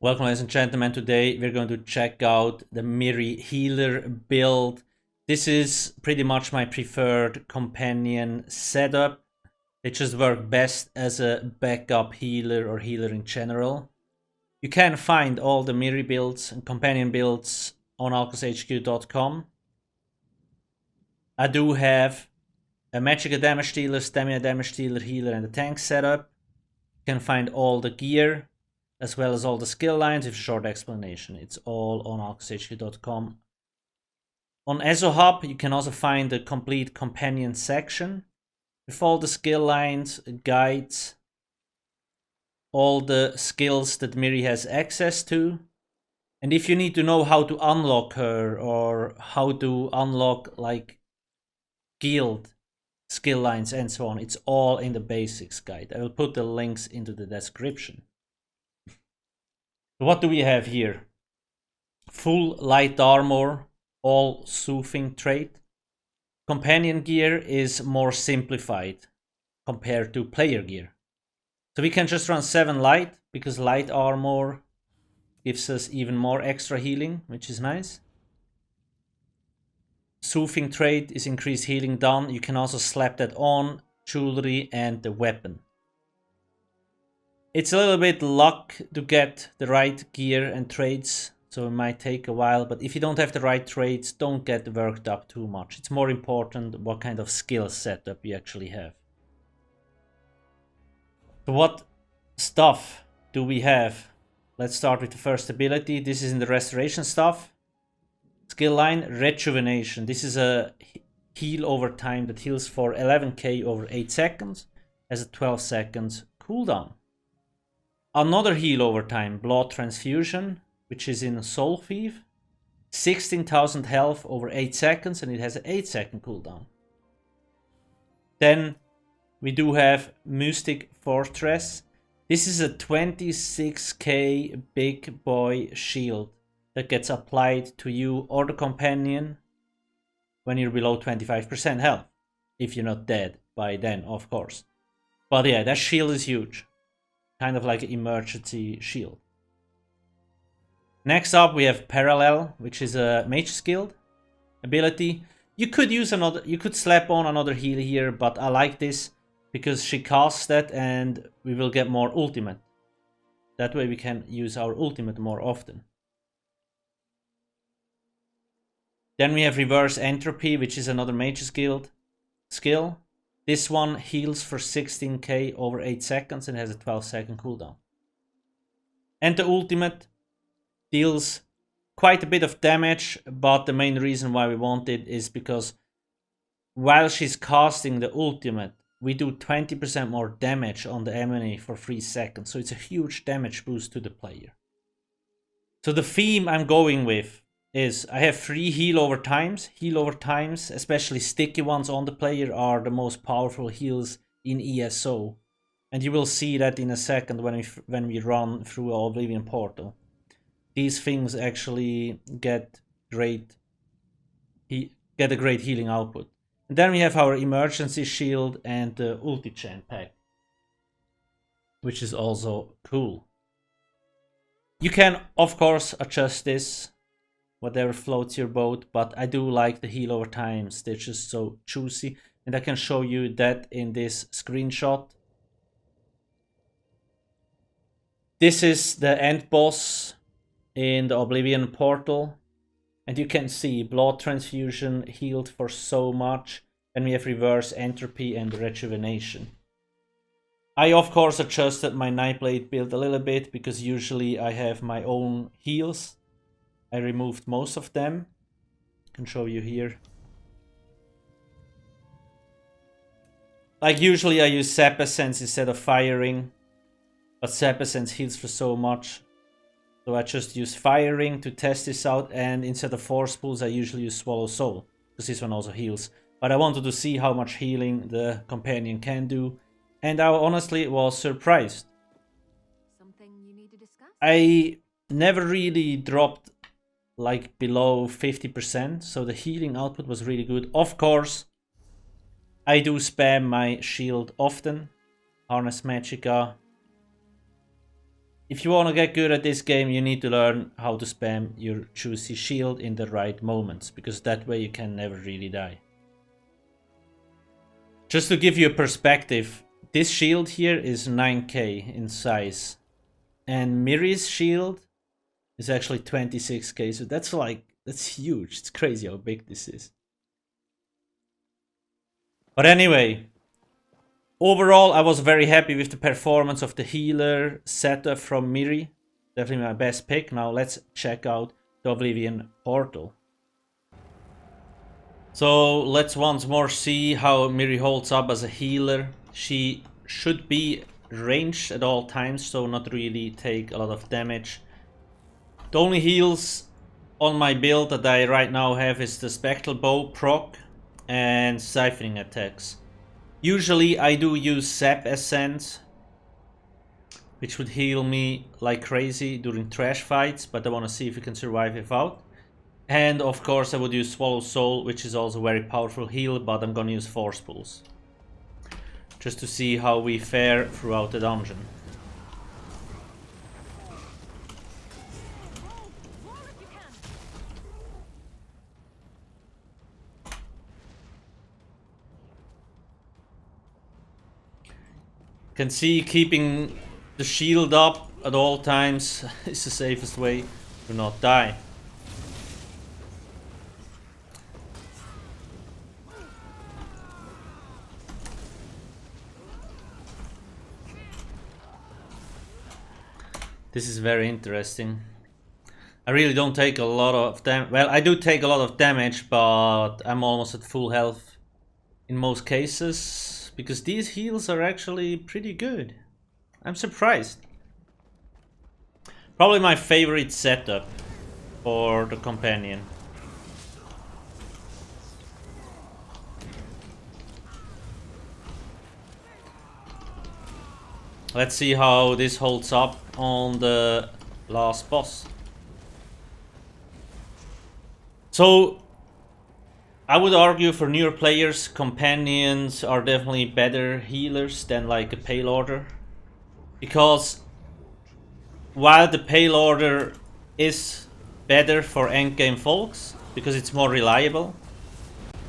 Welcome, ladies and gentlemen. Today we're going to check out the Mirri healer build. This is pretty much my preferred companion setup. They just work best as a backup healer or healer in general. You can find all the Mirri builds and companion builds on alcasthq.com. I do have a magic damage dealer, stamina damage dealer, healer, and a tank setup. You can find all the gear as well as all the skill lines with a short explanation. It's all on alcasthq.com. On ESO Hub, you can also find the complete companion section with all the skill lines, guides, all the skills that Mirri has access to. And if you need to know how to unlock her or how to unlock like guild skill lines and so on, it's all in the basics guide. I will put the links into the description. What do we have here? Full light armor, all soothing trait. Companion gear is more simplified compared to player gear. So we can just run 7 light because light armor gives us even more extra healing, which is nice. Soothing trait is increased healing done. You can also slap that on jewelry and the weapon. It's a little bit luck to get the right gear and traits, so it might take a while, but if you don't have the right traits, don't get worked up too much. It's more important what kind of skill setup you actually have. So what stuff do we have? Let's start with the first ability. This is in the restoration stuff. Skill line, rejuvenation. This is a heal over time that heals for 11k over 8 seconds, has a 12 seconds cooldown. Another heal over time, blood transfusion, which is in Soul Thief. 16,000 health over 8 seconds and it has an 8-second cooldown. Then we do have Mystic Fortress. This is a 26k big boy shield that gets applied to you or the companion when you're below 25% health. If you're not dead by then, of course. But yeah, that shield is huge. Kind of like an emergency shield. Next up we have Parallel, which is a mage skilled ability. You could use another, you could slap on another heal here, but I like this because she casts that and we will get more ultimate. That way we can use our ultimate more often. Then we have Reverse Entropy, which is another mage skilled skill. This one heals for 16k over 8 seconds and has a 12-second cooldown. And the ultimate deals quite a bit of damage, but the main reason why we want it is because while she's casting the ultimate, we do 20% more damage on the enemy for 3 seconds. So it's a huge damage boost to the player. So the theme I'm going with is I have 3 heal over times. Heal over times, especially sticky ones on the player, are the most powerful heals in ESO. And you will see that in a second when we run through Oblivion Portal. These things actually get a great healing output. And then we have our emergency shield and the ulti chain pack, which is also cool. You can of course adjust this whatever floats your boat, but I do like the heal over times. They're just so juicy, and I can show you that in this screenshot. This is the Endboss in the Oblivion Portal, and you can see blood transfusion healed for so much, and we have Reverse Entropy and Rejuvenation. I of course adjusted my Nightblade build a little bit because usually I have my own heals. I removed most of them. I can show you here. Like usually I use Sap Essence instead of Firing, but Sap Essence heals for so much. So I just use Firing to test this out, and instead of Force Pulse I usually use Swallow Soul, because this one also heals. But I wanted to see how much healing the companion can do, and I honestly was surprised. Something you need to discuss? I never really dropped like below 50%, so the healing output was really good. Of course, I do spam my shield often. Harness Magica. if you want to get good at this game, you need to learn how to spam your juicy shield in the right moments, because that way you can never really die. Just to give you a perspective, this shield here is 9k in size, and Mirri's shield is actually 26k, so that's huge. It's crazy how big this is. But anyway, overall, I was very happy with the performance of the healer setup from Mirri. Definitely my best pick. Now let's check out the Oblivion Portal. So let's once more see how Mirri holds up as a healer. She should be ranged at all times, so not really take a lot of damage. The only heals on my build that I right now have is the Spectral Bow proc and Siphoning attacks. Usually I do use Sap Essence, which would heal me like crazy during trash fights, but I want to see if we can survive without. And of course I would use Swallow Soul, which is also a very powerful heal, but I'm gonna use Force Pulse, just to see how we fare throughout the dungeon. Can see keeping the shield up at all times is the safest way to not die. This is very interesting. I really don't take a lot of damage. Well, I do take a lot of damage, but I'm almost at full health in most cases, because these heals are actually pretty good. I'm surprised. Probably my favorite setup for the companion. Let's see how this holds up on the last boss. So I would argue for newer players, companions are definitely better healers than like a Pale Order, because while the Pale Order is better for endgame folks because it's more reliable,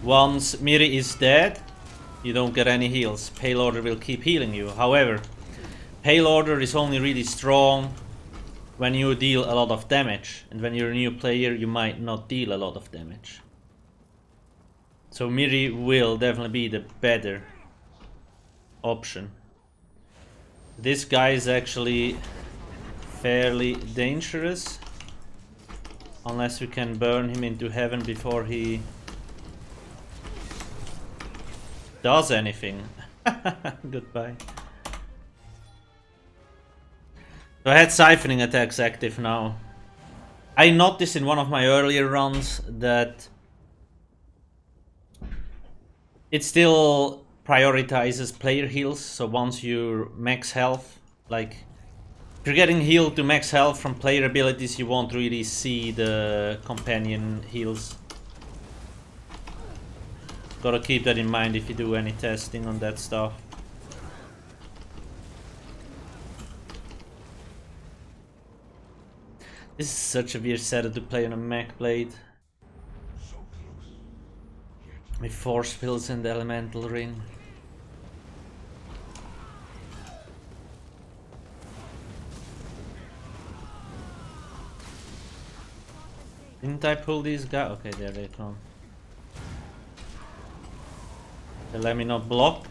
once Mirri is dead, you don't get any heals. Pale Order will keep healing you. However, Pale Order is only really strong when you deal a lot of damage, and when you're a new player you might not deal a lot of damage. So Mirri will definitely be the better option. This guy is actually fairly dangerous, unless we can burn him into heaven before he does anything. Goodbye. So I had Siphoning attacks active now. I noticed in one of my earlier runs that it still prioritizes player heals, so once you're max health, like if you're getting healed to max health from player abilities, you won't really see the companion heals. Gotta keep that in mind if you do any testing on that stuff. This is such a weird setup to play on a mech blade. With force pills and the elemental ring. Didn't I pull these guys? Okay, there they come. They let me not block.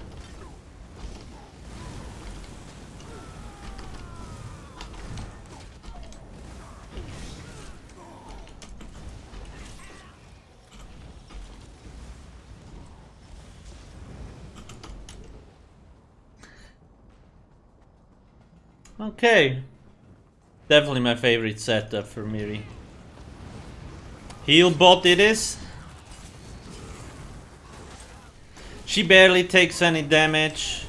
Okay, definitely my favorite setup for Mirri. Heal bot it is. She barely takes any damage.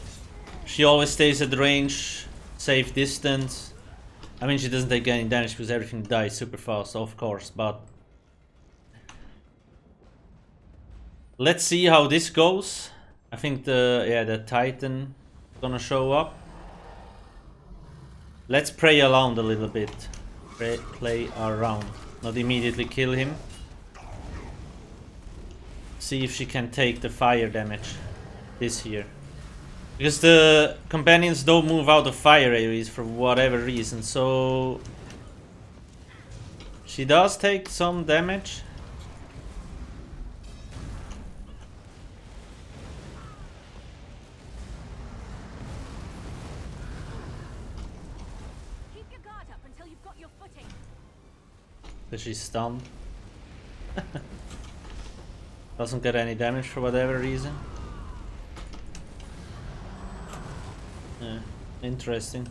She always stays at range, safe distance. I mean, she doesn't take any damage because everything dies super fast, of course, but let's see how this goes. I think the Titan is gonna show up. Let's play around a little bit. Play around. Not immediately kill him. See if she can take the fire damage. This here. Because the companions don't move out of fire areas for whatever reason, so... She does take some damage. Keep your guard up until you've got your footing. But she's stunned. Doesn't get any damage for whatever reason. Yeah, interesting.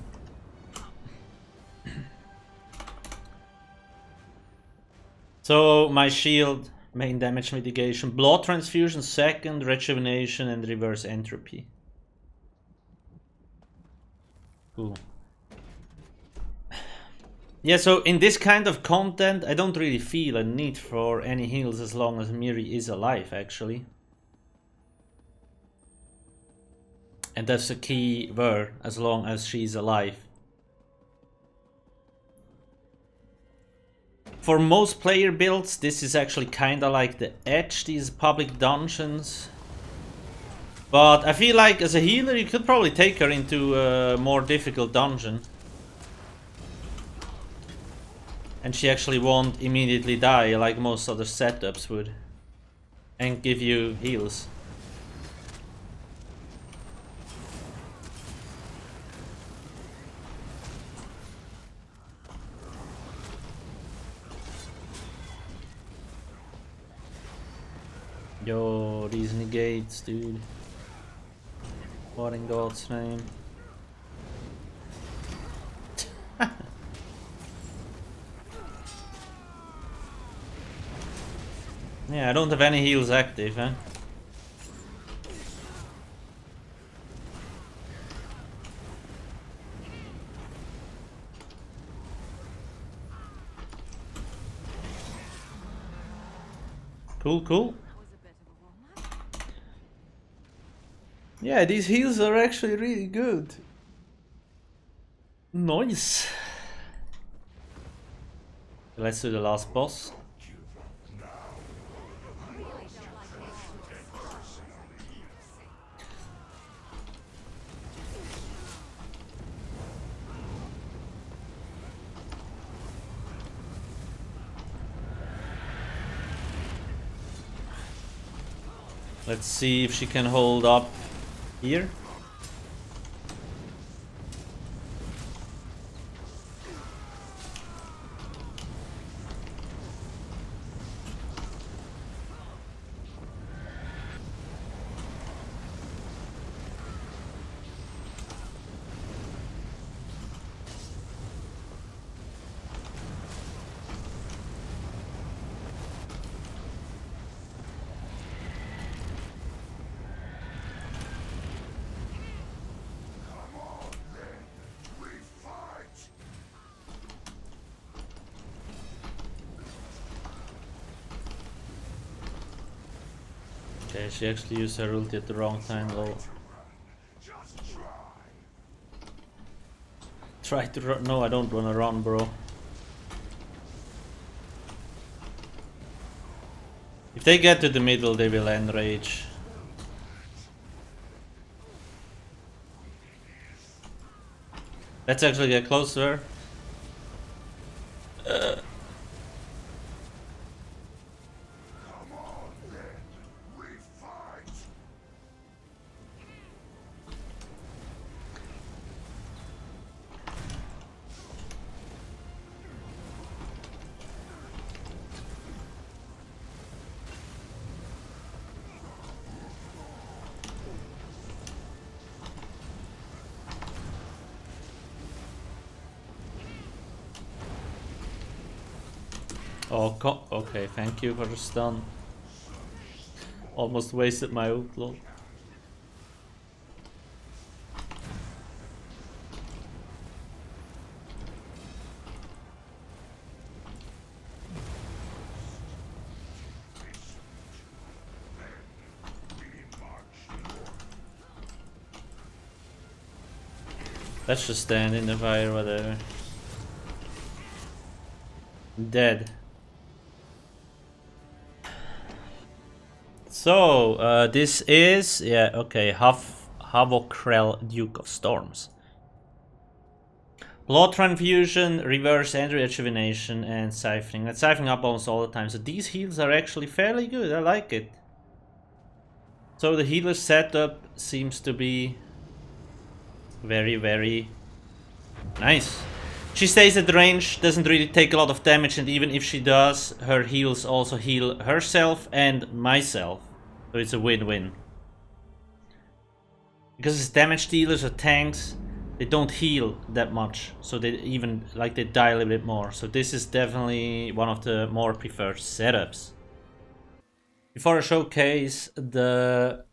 So my shield, main damage mitigation, blood transfusion second, rejuvenation and reverse entropy. Cool. Yeah, so in this kind of content, I don't really feel a need for any heals as long as Mirri is alive, actually. And that's the key word, as long as she's alive. For most player builds, this is actually kinda like the edge, these public dungeons. But I feel like as a healer, you could probably take her into a more difficult dungeon. And she actually won't immediately die like most other setups would. And give you heals. Yo, these negates, dude. What in God's name? Yeah, I don't have any heals active, huh? Cool, cool. Yeah, these heals are actually really good. Nice. Let's do the last boss. Let's see if she can hold up here. Okay, she actually used her ulti at the wrong time though. Try to run. No, I don't wanna run, bro. If they get to the middle, they will end rage. Let's actually get closer. Oh, okay, thank you for the stun. Almost wasted my ult, lol. Let's just stand in the fire, whatever. Dead. So, this is, yeah, okay, Havokrel, Duke of Storms. Blood Transfusion, Reverse and Rejuvenation, and Siphoning. That's siphoning up almost all the time, so these heals are actually fairly good, I like it. So the healer setup seems to be very, very nice. She stays at range, doesn't really take a lot of damage, and even if she does, her heals also heal herself and myself. So it's a win-win. Because as damage dealers or tanks, they don't heal that much. So they even, like, they die a little bit more. So this is definitely one of the more preferred setups. Before I showcase the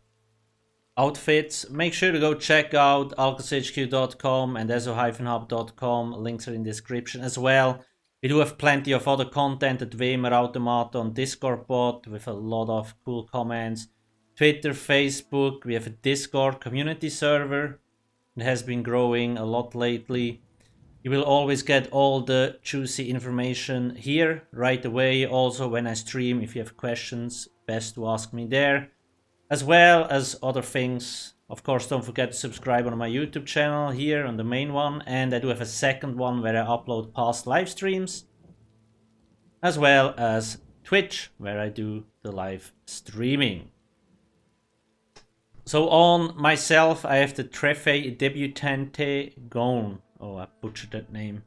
outfits, make sure to go check out alcasthq.com and ESO-hub.com. Links are in the description as well. We do have plenty of other content at Wemer Automaton Discord bot with a lot of cool comments. Twitter, Facebook, we have a Discord community server. It has been growing a lot lately. You will always get all the juicy information here right away. Also when I stream, if you have questions, best to ask me there. As well as other things. Of course, don't forget to subscribe on my YouTube channel here on the main one. And I do have a second one where I upload past live streams. As well as Twitch, where I do the live streaming. So on myself, I have the Trefe Debutante Gone. Oh, I butchered that name.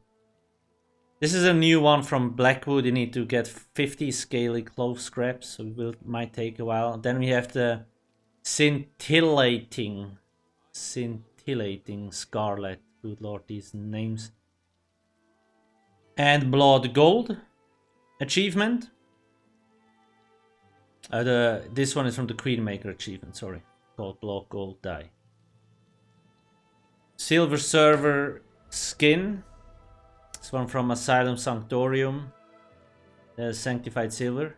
This is a new one from Blackwood. You need to get 50 scaly clove scraps, so it might take a while. Then we have the Scintillating Scarlet. Good lord, these names. And Blood Gold achievement. This one is from the Queenmaker achievement, sorry. Called Blood Gold Die. Silver Server Skin. This one from Asylum Sanctorium. Sanctified Silver.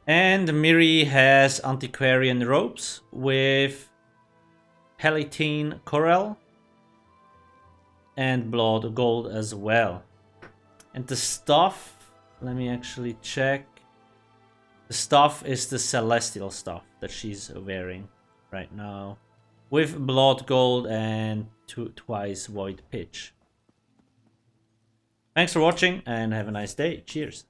And Mirri has Antiquarian Robes with Palatine Coral and Blood Gold as well. And the stuff, let me actually check. The stuff is the Celestial stuff that she's wearing right now with Blood Gold and twice Void Pitch. Thanks for watching and have a nice day. Cheers.